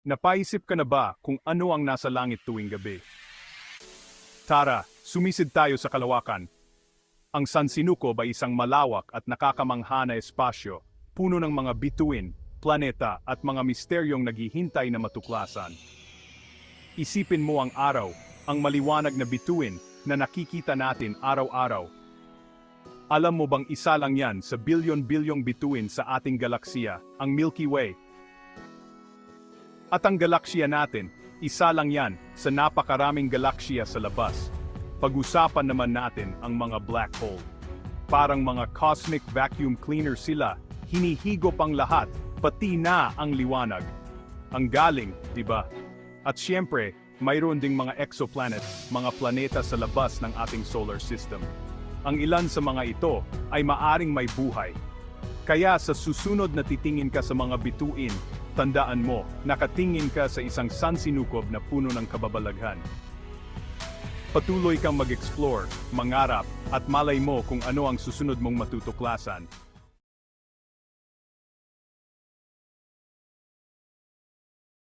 Napaisip ka na ba kung ano ang nasa langit tuwing gabi? Tara, sumisid tayo sa kalawakan. Ang San Sinukob ay isang malawak at nakakamangha na espasyo, puno ng mga bituin, planeta at mga misteryong naghihintay na matuklasan. Isipin mo ang araw, ang maliwanag na bituin na nakikita natin araw-araw. Alam mo bang isa lang yan sa bilyon-bilyong bituin sa ating galaksiya, ang Milky Way? At ang galaksiya natin, isa lang yan sa napakaraming galaksiya sa labas. Pag-usapan naman natin ang mga black hole. Parang mga cosmic vacuum cleaner sila, hinihigop ang lahat, pati na ang liwanag. Ang galing, di ba? At siyempre, mayroon ding mga exoplanet, mga planeta sa labas ng ating solar system. Ang ilan sa mga ito ay maaring may buhay. Kaya sa susunod na titingin ka sa mga bituin, tandaan mo, nakatingin ka sa isang San Sinukob na puno ng kababalaghan. Patuloy kang mag-explore, mangarap, at malay mo kung ano ang susunod mong matutuklasan.